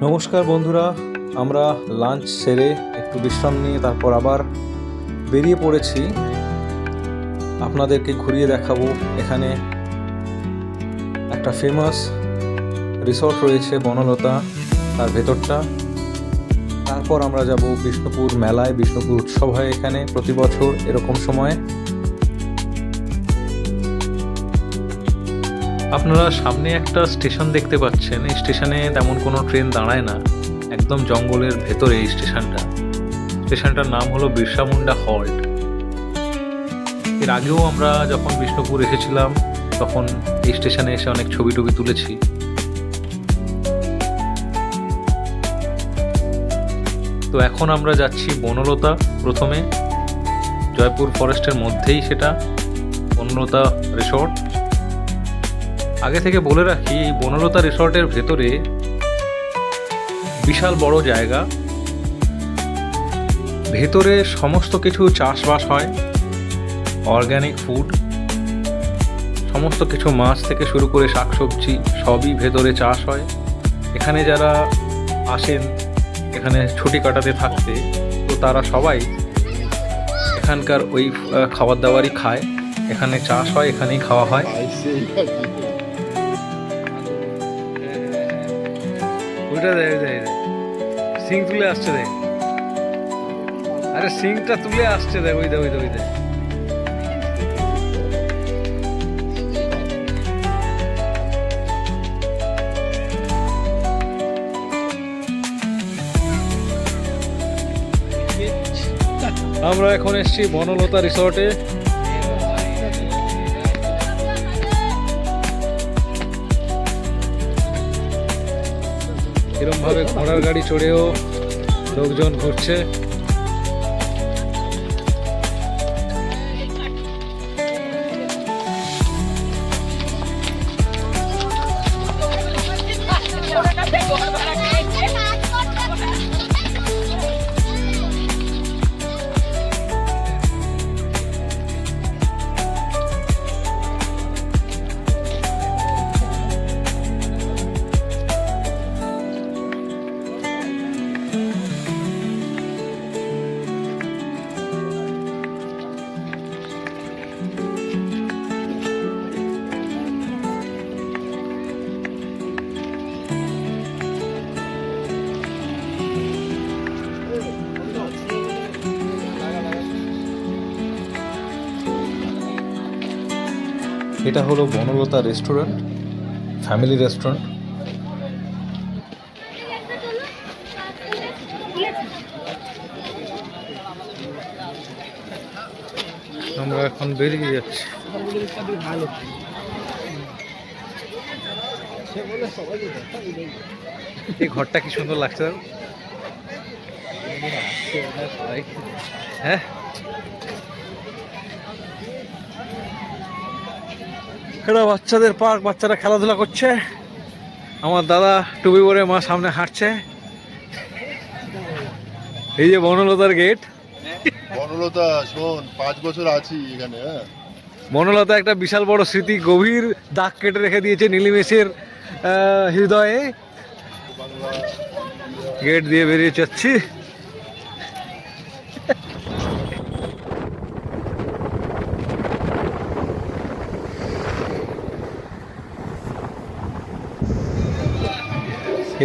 নমস্কার বন্ধুরা, আমরা লাঞ্চ সেরে একটু বিশ্রাম নিয়ে তারপর আবার বেরিয়ে পড়েছি। আপনাদেরকে ঘুরিয়ে দেখাবো। এখানে একটা ফেমাস রিসর্ট রয়েছে বনলতা, তার ভেতরটা। তারপর আমরা যাব বিষ্ণুপুর মেলায়। বিষ্ণুপুর উৎসব হয় এখানে প্রতি বছর এরকম সময়। আপনারা সামনে একটা স্টেশন দেখতে পাচ্ছেন। এই স্টেশনে তেমন কোনো ট্রেন দাঁড়ায় না, একদম জঙ্গলের ভেতরে এই স্টেশনটার নাম হলো বিরসা মুন্ডা হল্ট। এর আগেও আমরা যখন বিষ্ণুপুর এসেছিলাম তখন এই স্টেশনে এসে অনেক ছবি টবি তুলেছি। তো এখন আমরা যাচ্ছি বনলতা। প্রথমে জয়পুর ফরেস্টের মধ্যেই সেটা বনলতা রিসর্ট। আগে থেকে বলে রাখি, এই বনলতা রিসর্টের ভেতরে বিশাল বড় জায়গা। ভেতরে সমস্ত কিছু চাষবাস হয়, অর্গ্যানিক ফুড, সমস্ত কিছু মাছ থেকে শুরু করে শাকসবজি সবই ভেতরে চাষ হয়। এখানে যারা আসেন এখানে ছুটি কাটাতে থাকতে, তো তারা সবাই এখানকার ওই খাবার দাবারই খায়। এখানে চাষ হয়, এখানেই খাওয়া হয়। ওইটা দেখ, সিং তুলে আসছে দেখ। আরে সিংটা তুলে আসছে দেখ, ওই দেখ। আমরা এখন এসেছি বনলতা রিসর্টে। এরকম ভাবে ঘোড়ার গাড়ি চড়েও লোকজন ঘুরছে। এটা হলো বনলতা রেস্টুরেন্ট, ফ্যামিলি রেস্টুরেন্ট। আমরা এখন বেরিয়ে যাচ্ছি। এই ঘরটা কি সুন্দর লাগছে। হ্যাঁ, এটা বাচ্চাদের পার্ক, বাচ্চারা খেলাধুলা করছে। আমার দাদা টুপি পরে মা সামনে হাঁটছে। এই যে বনলতার গেট। বনলতা শোন, 5 বছর আছি এখানে। বনলতা একটা বিশাল বড় স্মৃতি, গভীর দাগ কেটে রেখে দিয়েছে নীলিমেষের হৃদয়ে। গেট দিয়ে বেরিয়ে যাচ্ছি।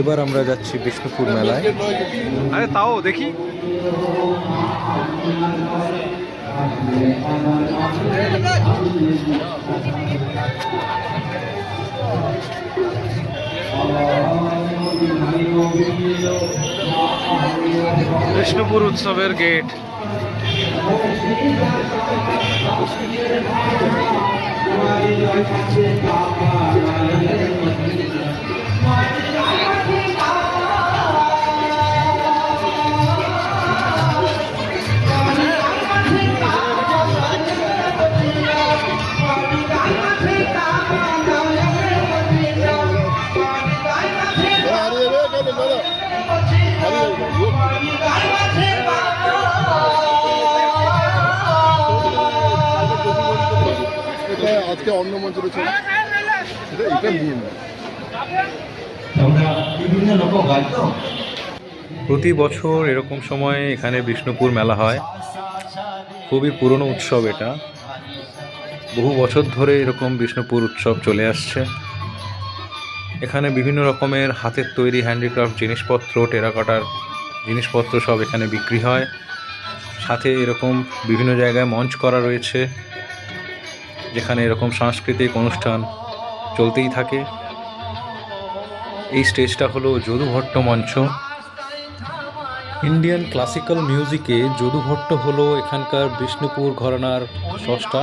এবার আমরা যাচ্ছি বিষ্ণুপুর মেলায়। আরে তাও দেখি। বিষ্ণুপুর উৎসবের গেট। আজকে অন্য মঞ্চে এটা নিয়ে আমরা বিভিন্ন লোক গাইত। প্রতি বছর এরকম সময়ে এখানে বিষ্ণুপুর মেলা হয়। খুবই পুরনো উৎসব এটা। বহু বছর ধরে এরকম বিষ্ণুপুর উৎসব চলে আসছে। এখানে বিভিন্ন রকমের হাতের তৈরি হ্যান্ডিক্রাফট জিনিসপত্র, টেরাকোটার জিনিসপত্র সব এখানে বিক্রি হয়। সাথে এরকম বিভিন্ন জায়গায় মঞ্চ করা রয়েছে, যেখানে এরকম সাংস্কৃতিক অনুষ্ঠান চলতেই থাকে। এই স্টেজটা হলো যদু ভট্ট মঞ্চ। ইন্ডিয়ান ক্লাসিক্যাল মিউজিকে যদু ভট্ট হলো এখানকার বিষ্ণুপুর ঘরানার স্রষ্টা।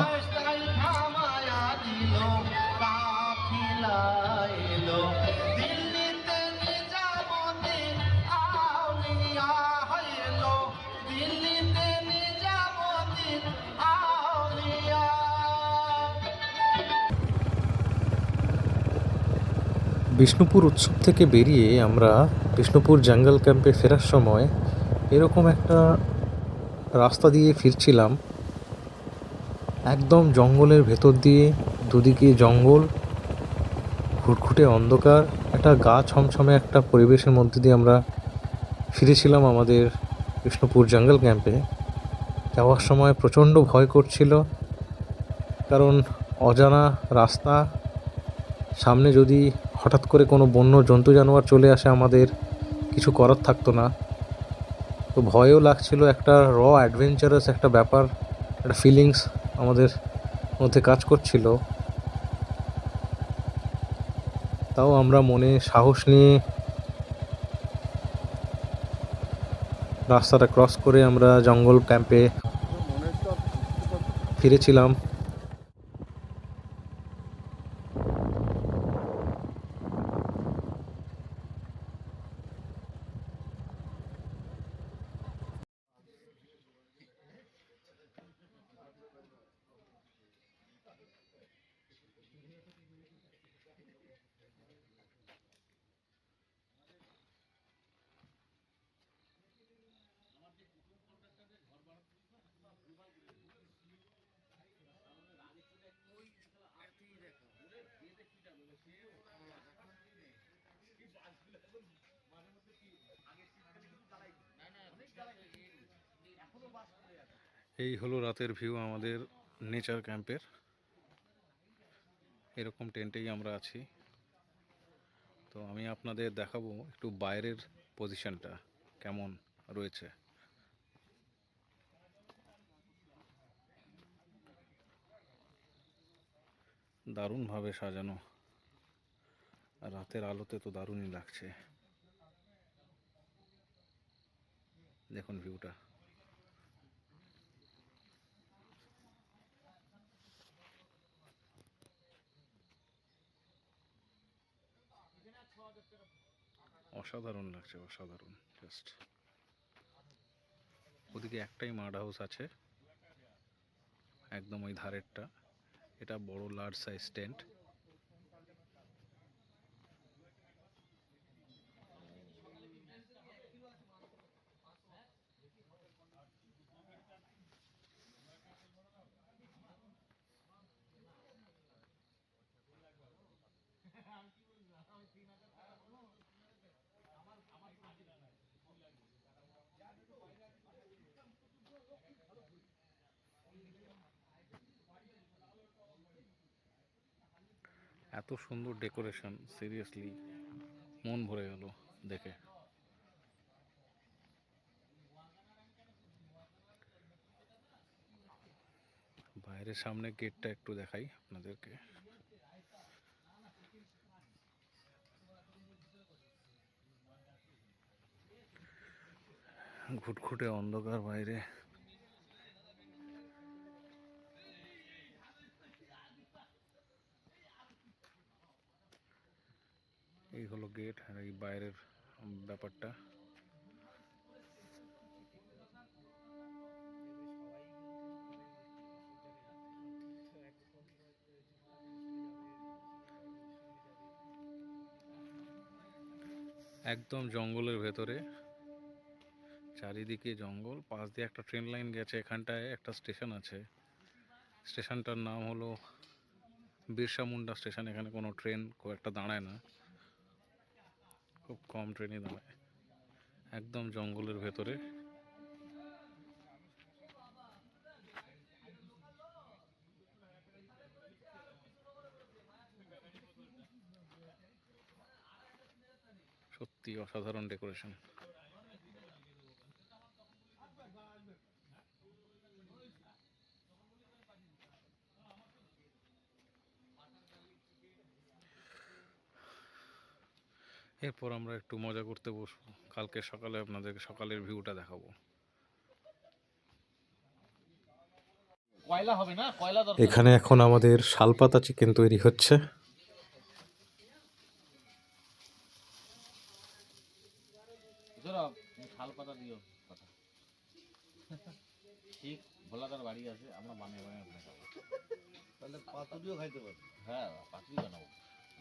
বিষ্ণুপুর উৎসব থেকে বেরিয়ে আমরা বিষ্ণুপুর জঙ্গল ক্যাম্পে ফেরার সময় এরকম একটা রাস্তা দিয়ে ফিরছিলাম। একদম জঙ্গলের ভেতর দিয়ে, দুদিকে জঙ্গল, ঘুটঘুটে অন্ধকার, একটা গা ছমছমে একটা পরিবেশের মধ্যে দিয়ে আমরা ফিরেছিলাম আমাদের বিষ্ণুপুর জঙ্গল ক্যাম্পে। যাওয়ার সময় প্রচণ্ড ভয় করছিল, কারণ অজানা রাস্তা, সামনে যদি হঠাৎ করে কোনো বন্য জন্তু জানোয়ার চলে আসে আমাদের কিছু করার থাকতো না। তো ভয়ও লাগছিল, একটা অ্যাডভেঞ্চারাস একটা ব্যাপার, একটা ফিলিংস আমাদের মধ্যে কাজ করছিল। তাও আমরা মনে সাহস নিয়ে রাস্তাটা ক্রস করে আমরা জঙ্গল ক্যাম্পে ফিরেছিলাম। এই হলো রাতের ভিউ আমাদের নেচার ক্যাম্পের। এরকম টেন্টেই আমরা আছি। তো আমি আপনাদের দেখাবো একটু বাইরের পজিশনটা কেমন রয়েছে। দারুণভাবে সাজানো, রাতের আলোতে তো দারুণই লাগছে। দেখুন ভিউটা। অসাধারণ লাগছে, অসাধারণ। জাস্ট ওদিকে একটাই মাড হাউস আছে, একদম ওই ধারেরটা। এটা বড় লার্জ সাইজ টেন্ট। এত সুন্দর ডেকোরেশন, সিরিয়াসলি মন ভরে গেল দেখে। বাইরের সামনে গেটটা একটু দেখাই আপনাদেরকে। ঘুটঘুটে অন্ধকার বাইরে। এই হলো গেট আর এই বাইরের ব্যাপারটা। একদম জঙ্গলের ভেতরে, চারিদিকে জঙ্গল, পাশ দিয়ে একটা ট্রেন লাইন গেছে। এখানটায় একটা স্টেশন আছে, স্টেশনটার নাম হলো বিরসা মুন্ডা স্টেশন। এখানে কোনো ট্রেন খুব একটা দাঁড়ায় না। খুব কম ট্রেনে দামে, একদম জঙ্গলের ভেতরে। সত্যি অসাধারণ ডেকোরেশন। এরপর আমরা একটু মজা করতে বসবো, কালকে সকালে আপনাদেরকে সকালের ভিউটা দেখাবো। কয়লা হবে না, কয়লা দরকার। এখানে এখন আমাদের শালপাতা চিকেন তৈরি হচ্ছে। শাল পাতা দিও কথা। ঠিক ভোলাদার বাড়ি আছে, আমরা বানিয়ে বানিয়ে খাবো। তাহলে পাতুরিও খাইতে পারবো। হ্যাঁ, পাতুরি বানাবো।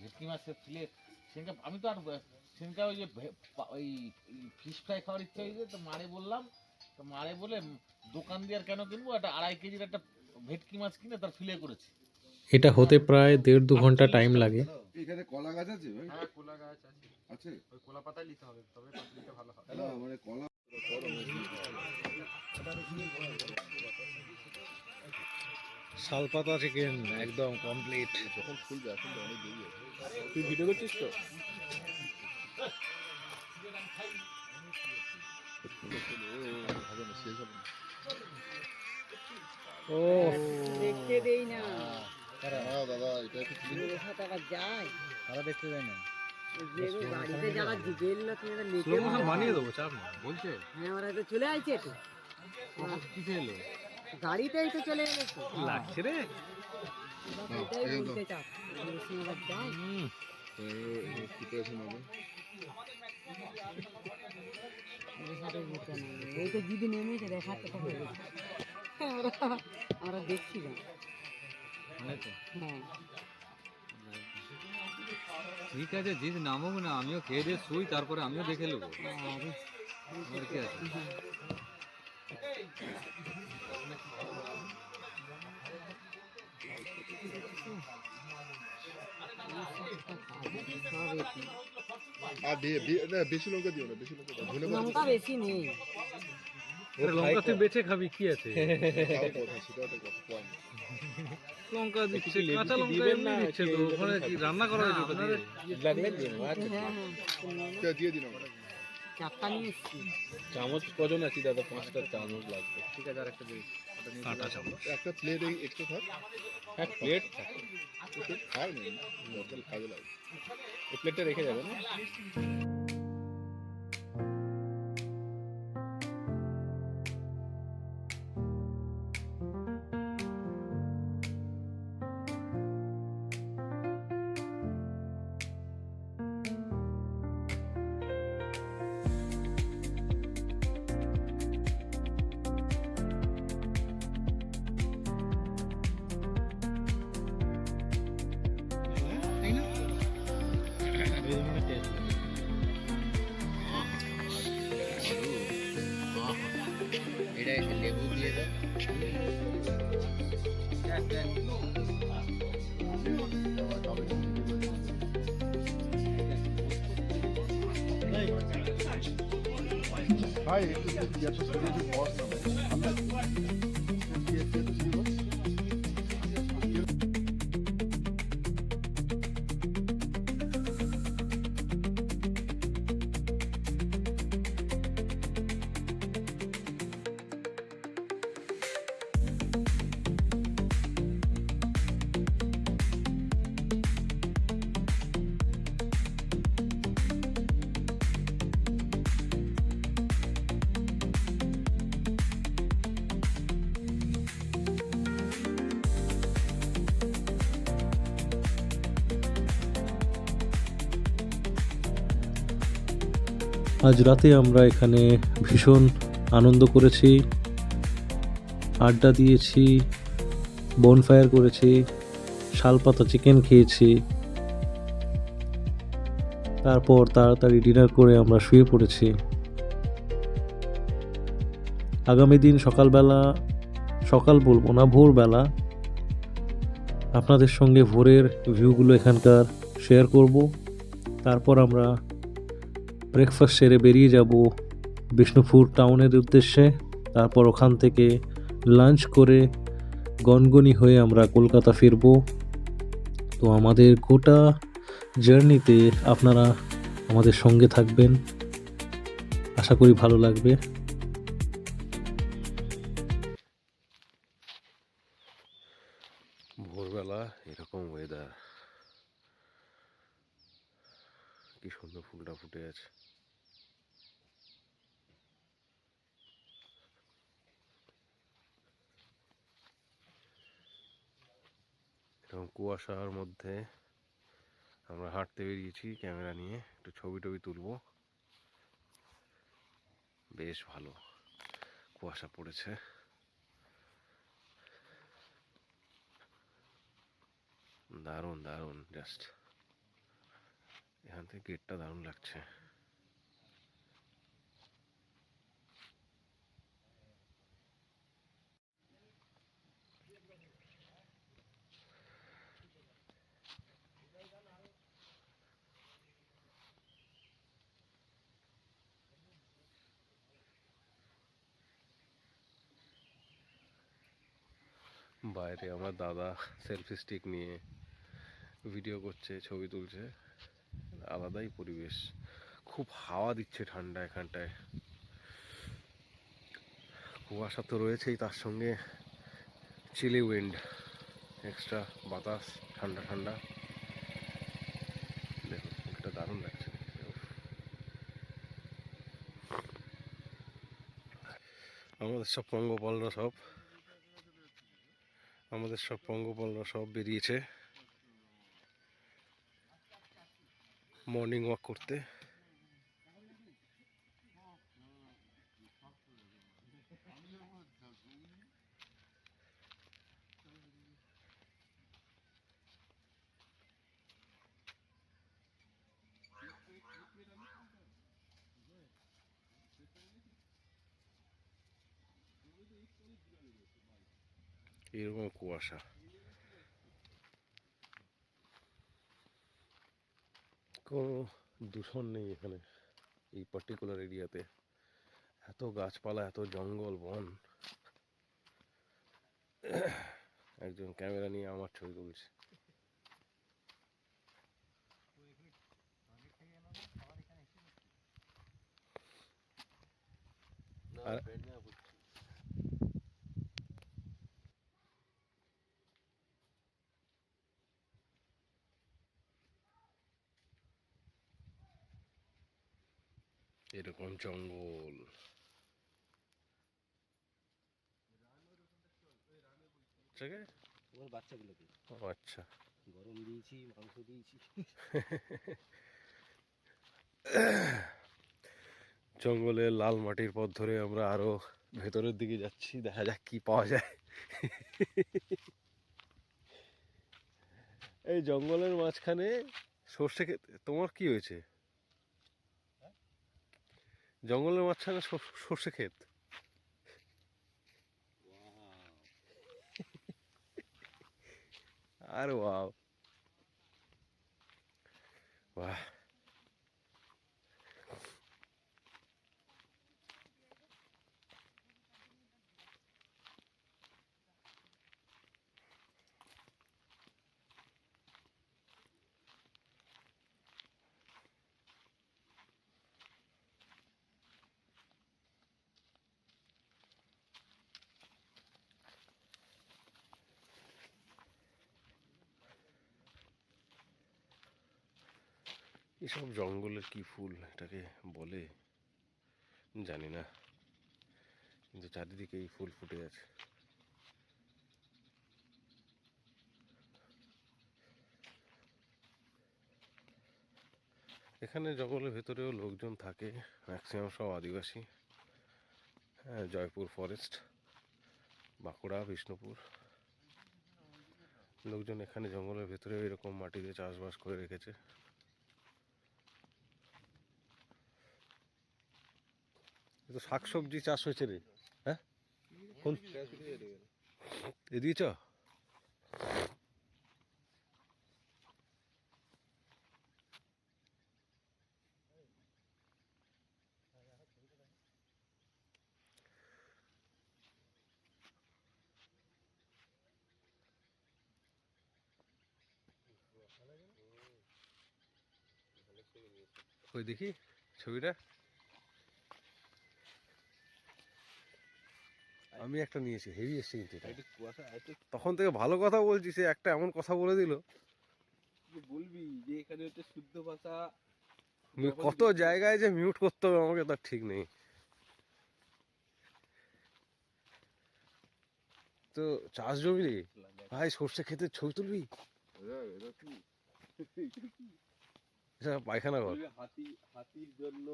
ভেটকি মাছের ফিলে সেদিনকে আমি তো আর সেদিনকে ওই যে ওই ফিশ ফ্রাই খাওয়ার ইচ্ছা হয়েছে, তো মারে বললাম, তো মারে বলে দোকান দিয়ে আর কেন কিনবো, একটা 2.5 কেজির একটা ভেটকি মাছ কিনে তার ফিলে করেছি। এটা হতে প্রায় 1.5-2 ঘন্টা টাইম লাগে। এখানে কলা গাছ আছে ভাই? হ্যাঁ, কলা গাছ আছে। আছে? ওই কলা পাতাই নিতে হবে, তবে পাতুরিটা ভালো হবে। না, মানে কলা শালপাতা চিকেন একদম কমপ্লিট। যখন খুলবে এখন তো অনেক দেরি আছে। তুই ভিডিও করছিস তো? হবে না, শেষ হবে না। ও দেখতে দেই না, হ্যাঁ দাদা, এটা একটু ছিল। টাকা যায় তারা দেখতে যায় না। বাড়িতে যারা জিগেল না তুমি এটা স্লো মোশন বানিয়ে দেবো, চাপ নেই। বলছে হ্যাঁ, ওরা তো চলে আসছে তো কিসে এলো? গাড়িতেই তো চলে এসেছে। লাগছে রে। এটাই বলতে চাপ ওরা যায় প্রিপারেশন হবে। ওদের সাথে ঘুরতে না, এই তো যদি নেমেছে দেখাতে হবে। আমরা দেখছি না। হ্যাঁ, ঠিক আছে, জিদ নামুক না, আমিও খেয়ে দিয়ে শুই, তারপরে আমিও দেখে নেবো। আরে আর কি আছে? সব এটি আর না, বেশি লঙ্কা দিও না, বেশি লঙ্কা দাও। ধনে পাতা লঙ্কা বেশি নেই। লঙ্কা তুই বেঁচে খাবি, কি আছে? তাও কথা, সেটাও তো কথা, point। লঙ্কা দিচ্ছে, কাঁচা লঙ্কা এমনি দিচ্ছে তো, ওখানে কি রান্না করা হয়েছে ওটা দিয়ে? হ্যাঁ হ্যাঁ, তা দিয়ে দিন আমার। চারটা নিয়ে এসছি। চামচ কজন আছি দাদা? 5টা চামচ লাগবে। ঠিক আছে, আর একটা দিই। কাঁটা চামচ। একটা প্লেট এক্সট্রা থাক। এক প্লেট ওকে খাই না, দরকার কাজে লাগে। এই প্লেটটা রেখে যাবে না? এটা একটু লেবু দিয়ে দাও। ভাই একটু গ্যাসটা সরিয়ে দিন, বস না ভাই। আমরা দিয়ে দিয়ে শুরু কর। আজ রাতে আমরা এখানে ভীষণ আনন্দ করেছি, আড্ডা দিয়েছি, বনফায়ার করেছি, শালপাতা চিকেন খেয়েছি। তারপর তাড়াতাড়ি ডিনার করে আমরা শুয়ে পড়েছি। আগামী দিন সকালবেলা, সকাল বলবো না, ভোরবেলা আপনাদের সঙ্গে ভোরের ভিউগুলো এখানকার শেয়ার করব। তারপর আমরা ব্রেকফাস্ট সেরে বেরিয়ে যাব বিষ্ণুপুর টাউনের উদ্দেশ্যে। তারপর ওখান থেকে লাঞ্চ করে গনগনি হয়ে আমরা কলকাতা ফিরব। তো আমাদের গোটা জার্নিতে আপনারা আমাদের সঙ্গে থাকবেন, আশা করি ভালো লাগবে। ভোরবেলা এরকম ওয়েদার, কি সুন্দর ফুলটা ফুটে আছে। এরকম কুয়াশার মধ্যে আমরা হাঁটতে বেরিয়েছি ক্যামেরা নিয়ে, একটু ছবি টবি তুলবো। বেশ ভালো কুয়াশা পড়েছে, দারুণ দারুণ। জাস্ট এখান থেকে গেটটা দারুণ লাগছে। বাইরে আমার দাদা সেলফি স্টিক নিয়ে ভিডিও করছে, ছবি তুলছে। আলাদাই পরিবেশ, খুব হাওয়া দিচ্ছে ঠান্ডা এখানটায়। কুয়াশা তো রয়েছেই, তার সঙ্গে চিলি উইন্ড, এক্সট্রা বাতাস, ঠান্ডা ঠান্ডা। দেখুন এটা দারুণ লাগছে। আমাদের সব পঙ্গপালরা সব বেরিয়েছে মর্নিং ওয়াক করতে। এরকম কুয়াশা, কোনো দূষণ নেই এখানে, এই পার্টিকুলার এরিয়াতে। এত গাছপালা, এত জঙ্গল বন। একজন ক্যামেরা নিয়ে আমার ছবি তুলছে। আর এরকম জঙ্গল, ওর বাচ্চাগুলোকে ও আচ্ছা। গরম দিয়েছি, মাংস দিয়েছি। জঙ্গলের লাল মাটির পথ ধরে আমরা আরো ভেতরের দিকে যাচ্ছি, দেখা যাক কি পাওয়া যায়। এই জঙ্গলের মাঝখানে সর্ষে ক্ষেত। তোমার কি হয়েছে? জঙ্গলের মাঝখানে সর্ষে ক্ষেত। আর ওয়াও, বাহ। এসব জঙ্গলের কি ফুল এটাকে বলে জানি না, কিন্তু চারিদিকে এই ফুল ফুটে আছে। এখানে জঙ্গলের ভেতরেও লোকজন থাকে, ম্যাক্সিমাম সব আদিবাসী। হ্যাঁ, জয়পুর ফরেস্ট, বাঁকুড়া, বিষ্ণুপুর। লোকজন এখানে জঙ্গলের ভেতরে এরকম মাটিতে চাষবাস করে রেখেছে। তো শাকসবজি চাষ হয়েছে রে। হ্যাঁ, কোন এ দিয়েছ? ওই দেখি ছবিটা, আমি একটা নিয়েছি, হেভি এসছে কিন্তু এটা। তখন থেকে ভালো কথা বলছি, সে একটা এমন কথা বলে দিল। বলবি যে এখানে হচ্ছে শুদ্ধ ভাষা। কত জায়গায় যে মিউট করতে হবে আমাকে তার ঠিক নেই। তো চাষ জমি রে ভাই, সর্ষে খেতে ছবি তুলবি? এটা পায়খানা ঘর। হাতির জন্য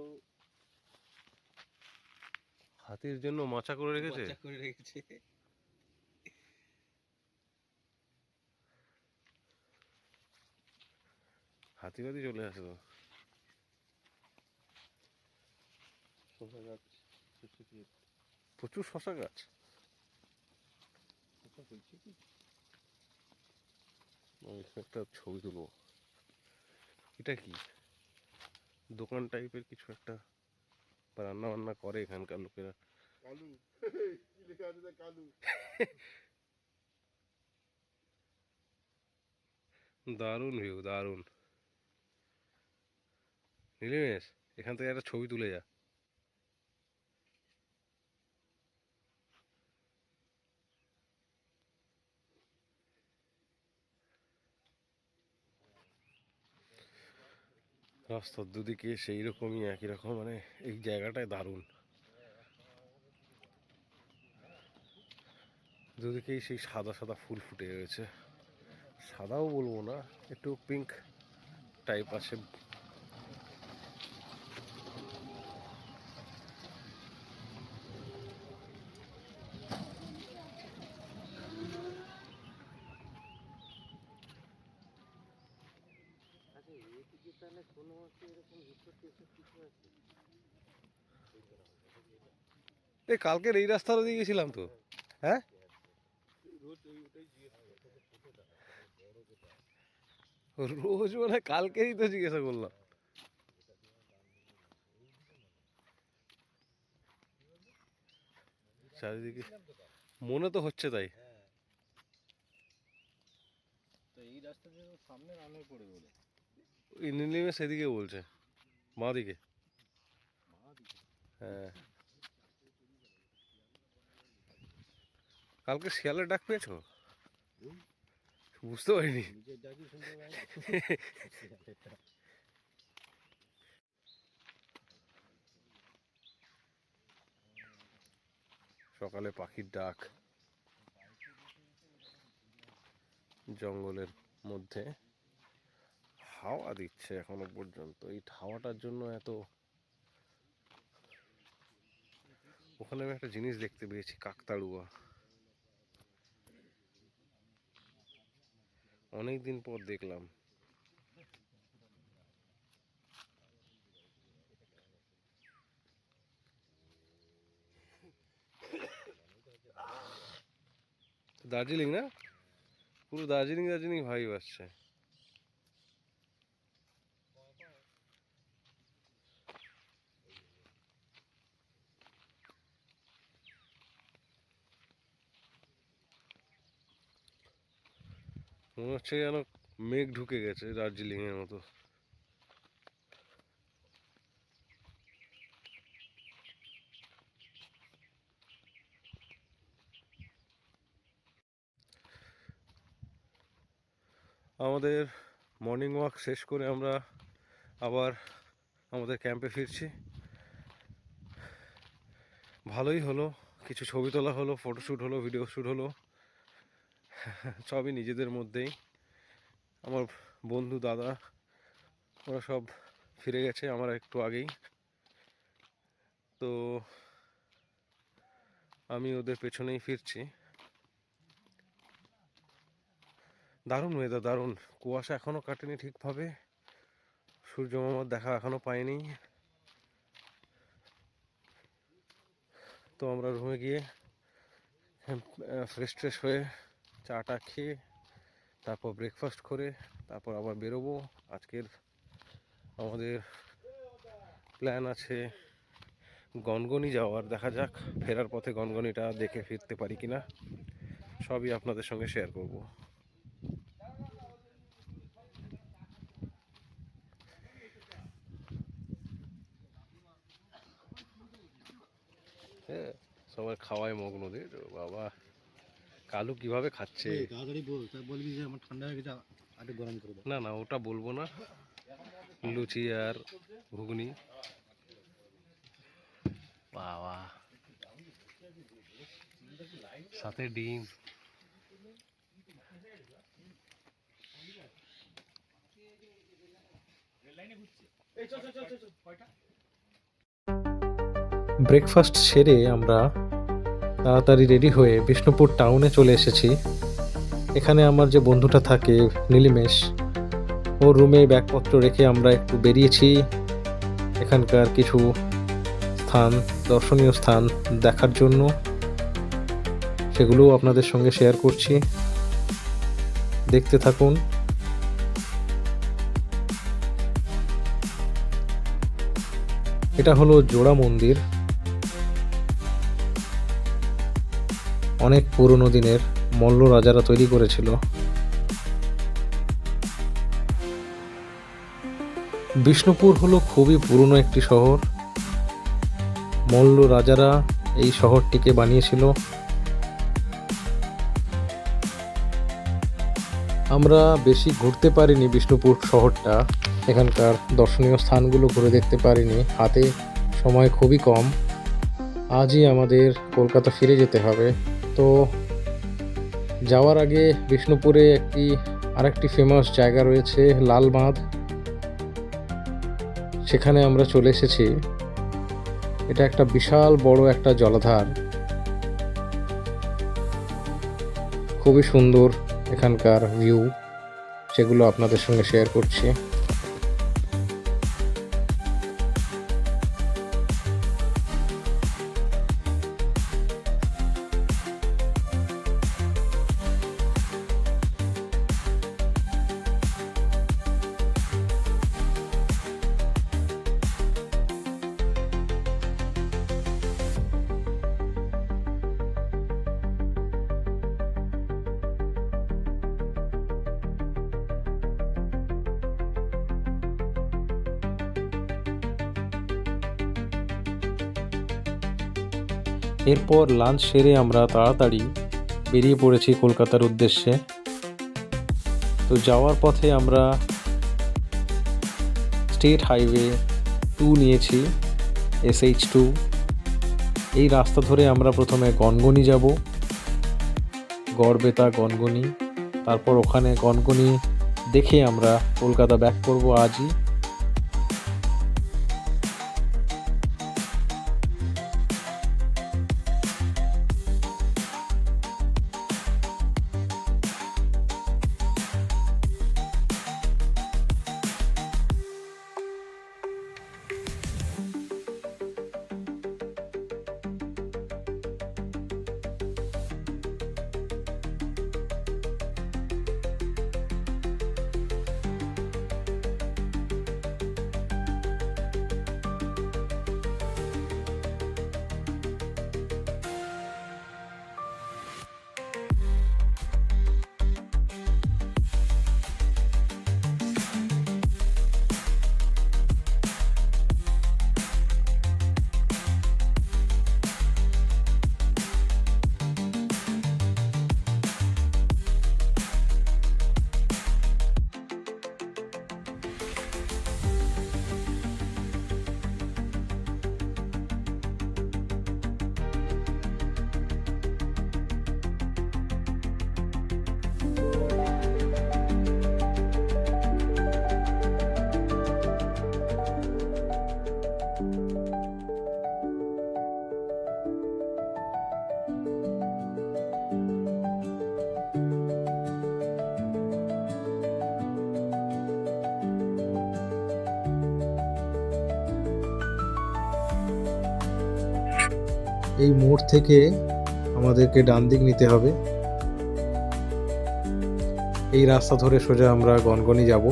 হাতির জন্য মাচা করে রেখেছে। বাচ্চা করে রেখেছে। হাতিবাদি চলে আসে তো। শসা গাছ, শসা ক্ষেত, প্রচুর শশা গাছ। শসা হয়েছে কি? আমি এখানে একটা ছবি তুলবো। এটা কি দোকান টাইপের কিছু একটা, বা রান্না বান্না করে এখানকার লোকেরা। কালু কি লেখা আছে দেখ, কালু। দারুণ ভিউ, দারুণ। নীলিমেশ, এখান থেকে একটা ছবি তুলে যা। রাস্তার দুদিকে সেই রকমই একই রকম, মানে এই জায়গাটায় দারুণ। দুদিকেই সেই সাদা সাদা ফুল ফুটে রয়েছে, সাদাও বলবো না, একটু পিঙ্ক টাইপ আছে। এই কালকের এই রাস্তাটা দিয়ে গেছিলাম তো, হ্যাঁ রোজ মানে কালকেই তো জিজ্ঞাসা করলাম। চারিদিকে মনে তো হচ্ছে তাই। তো এই রাস্তা দিয়ে সামনে রান্না পড়ে বলে নীলিমে সেদিকে বলছে, বাঁ দিকে। হ্যাঁ, কালকে শিয়ালের ডাক পেয়েছো? বুঝতে পারিনি। নিজের ডাকি শুনতে পাই না। সকালে পাখির ডাক জঙ্গলের মধ্যে, হাওয়া দিচ্ছে এখনো পর্যন্ত। এই হাওয়াটার জন্য এত। ওখানে আমি একটা জিনিস দেখতে পেয়েছি, কাকতাড়ুয়া। অনেকদিন পর দেখলাম। দার্জিলিং না, পুরো দার্জিলিং দার্জিলিং ভাই আসছে। মনে হচ্ছে যেন মেঘ ঢুকে গেছে দার্জিলিং এর মতো। আমাদের মর্নিং ওয়াক শেষ করে আমরা আবার আমাদের ক্যাম্পে ফিরছি। ভালোই হলো, কিছু ছবি তোলা হলো, ফটোশ্যুট হলো, ভিডিও শ্যুট হলো, সবই নিজেদের মধ্যেই। আমার বন্ধু দাদা ওরা সব ফিরে গেছে আমার একটু আগেই। তো আমি ওদের পেছনেই ফিরছি। দারুণ ওয়েদার, দারুণ। কুয়াশা এখনও কাটেনি ঠিকভাবে, সূর্য মামার দেখা এখনও পাইনি। তো আমরা রুমে গিয়ে ফ্রেশ ট্রেশ হয়ে চাটা খেয়ে তারপর ব্রেকফাস্ট করে তারপর আবার বেরোবো। আজকের আমাদের প্ল্যান আছে গনগনি যাওয়ার, দেখা যাক ফেরার পথে গনগনিটা দেখে ফিরতে পারি কিনা, সবই আপনাদের সঙ্গে শেয়ার করব। সবার খাওয়ায় মগ্নদের বাবা। কালু কিভাবে খাচ্ছে। তাড়াতাড়ি বল, তা বলবি যে আমার ঠান্ডা হয়ে গেছে, আরেকটু গরম করে দাও। না না ওটা বলবো না, লুচি আর ঘুগনি বাবা, সাথে ডিম। ব্রেকফাস্ট সেরে আমরা তাড়াতাড়ি রেডি হয়ে বিষ্ণুপুর টাউনে চলে এসেছি। এখানে আমার যে বন্ধুটা থাকে নীলিমেশ, ওর রুমে ব্যাগপত্র রেখে আমরা একটু বেরিয়েছি এখানকার কিছু স্থান, দর্শনীয় স্থান দেখার জন্য। সেগুলোও আপনাদের সঙ্গে শেয়ার করছি, দেখতে থাকুন। এটা হলো জোড়া মন্দির, অনেক পুরনো দিনের, মল্ল রাজারা তৈরি করেছিল। বিষ্ণুপুর হলো খুবই পুরনো একটি শহর, মল্ল রাজারা এই শহরটিকে বানিয়েছিল। আমরা বেশি ঘুরতে পারিনি বিষ্ণুপুর শহরটা, এখানকার দর্শনীয় স্থানগুলো ঘুরে দেখতে পারিনি, হাতে সময় খুবই কম। আজই আমাদের কলকাতা ফিরে যেতে হবে। তো যাওয়ার আগে বিষ্ণুপুরে আরেকটি ফেমাস জায়গা রয়েছে লালবাঁধ, সেখানে আমরা চলে এসেছি। এটা একটা বিশাল বড় একটা জলাধার, খুবই সুন্দর এখানকার ভিউ, সেগুলো আপনাদের সঙ্গে শেয়ার করছি। এরপর লাঞ্চ সেরে আমরা তাড়াতাড়ি বেরিয়ে পড়েছি কলকাতার উদ্দেশ্যে। তো যাওয়ার পথে আমরা স্টেট হাইওয়ে 2 নিয়েছি, SH2। এই রাস্তা ধরে আমরা প্রথমে গনগনি যাব, গড়বেতা গনগনি, তারপর ওখানে গনগনি দেখে আমরা কলকাতা ব্যাক করব আজই। এই মোড় থেকে আমাদেরকে ডান দিক নিতে হবে। এই রাস্তা ধরে সোজা আমরা গনগনি যাব।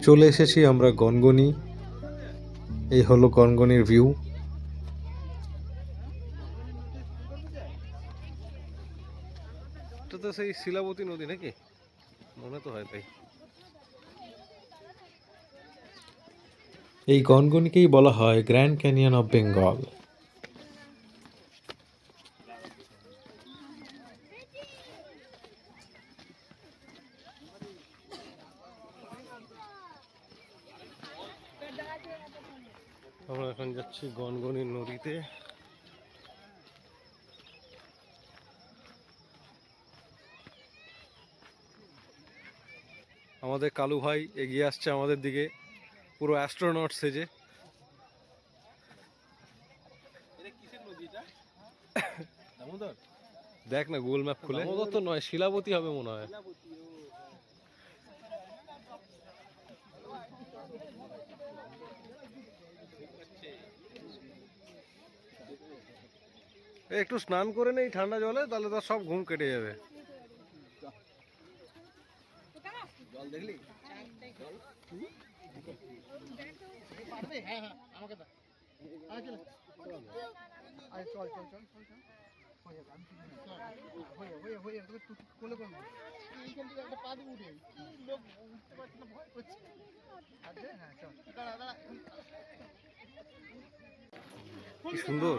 চলে এসেছি আমরা গনগনি। এই হলো গনগনির ভিউ। এটা তো সেই শিলাবতী নদী নাকি, মনে তো হয় তাই। এই গনগনিকেই বলা হয় গ্র্যান্ড ক্যানিয়ন অফ বেঙ্গল। আমরা এখন যাচ্ছি গনগনি নদীতে। আমাদের কালু ভাই এগিয়ে আসছে আমাদের দিকে, পুরো অ্যাস্ট্রোনট সেজে। দেখ না গুগল ম্যাপ খুলে। দামোদর তো নয়, শিলাবতী হবে মনে হয়। একটু স্নান করে নেই ঠান্ডা জলে, তাহলে তার সব ঘুম কেটে যাবে। কি সুন্দর।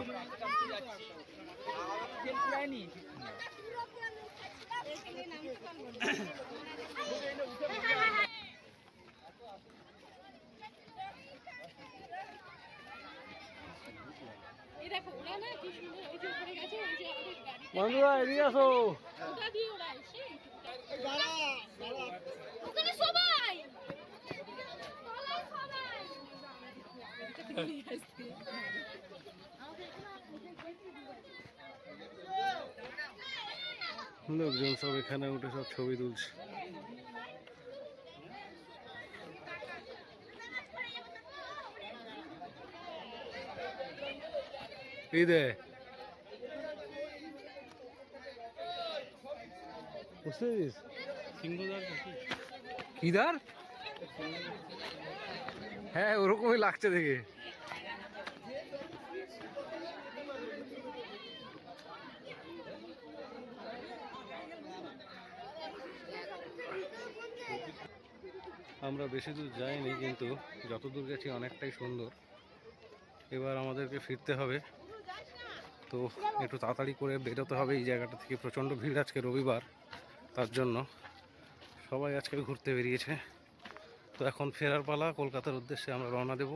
বন্ধুরা এদিকে আসো। লোকজন সব এখানে উঠে সব ছবি তুলছে। এই দে বুঝছিস কিদার? হ্যাঁ ওরকমই লাগছে দেখে। আমরা বেশি দূর যাইনি, কিন্তু যতদূর গেছি অনেকটাই সুন্দর। এবার আমাদেরকে ফিরতে হবে, তো একটু তাড়াতাড়ি করে বেরোতে হবে এই জায়গাটা থেকে। প্রচণ্ড ভিড় আজকে রবিবার, তার জন্য সবাই আজকে ঘুরতে বেরিয়েছে। তো এখন ফেরার পালা, কলকাতার উদ্দেশ্যে আমরা রওনা দেব।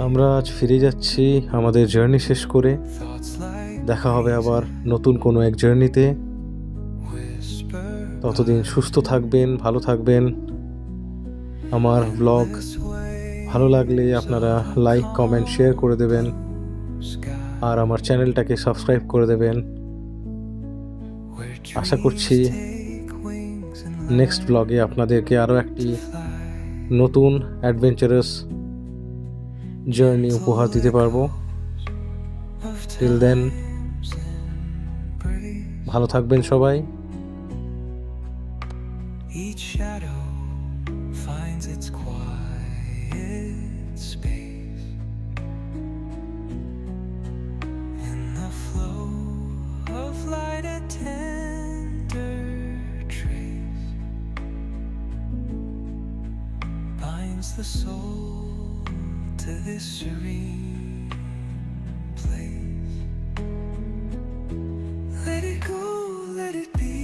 আমরা আজ ফিরে যাচ্ছি আমাদের জার্নি শেষ করে। দেখা হবে আবার নতুন কোনো এক জার্নিতে। ততদিন সুস্থ থাকবেন, ভালো থাকবেন। আমার ব্লগ ভালো লাগলে আপনারা লাইক, কমেন্ট, শেয়ার করে দেবেন, আর আমার চ্যানেলটাকে সাবস্ক্রাইব করে দেবেন। আশা করছি নেক্সট ব্লগে আপনাদেরকে আরও একটি নতুন অ্যাডভেঞ্চারাস জার্নি উপহার দিতে পারবো। টিল দেন ভালো থাকবেন সবাই। Each shadow finds its quiet space in the flow of light, a tender trace binds the soul to this serene place. Let it go, let it be,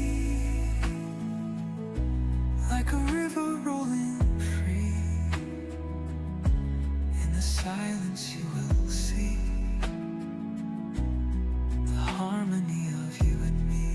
like a river rolling free. In the silence you will see the harmony of you and me.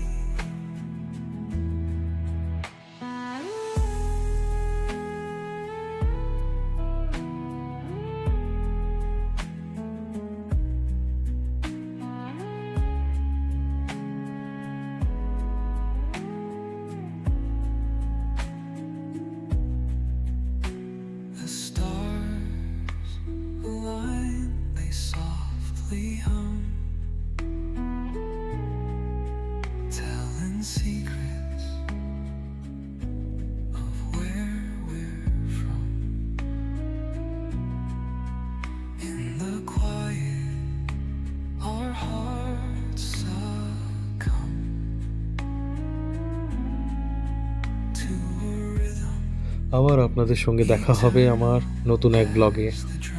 আবার আপনাদের সঙ্গে দেখা হবে আমার নতুন এক ব্লগে। the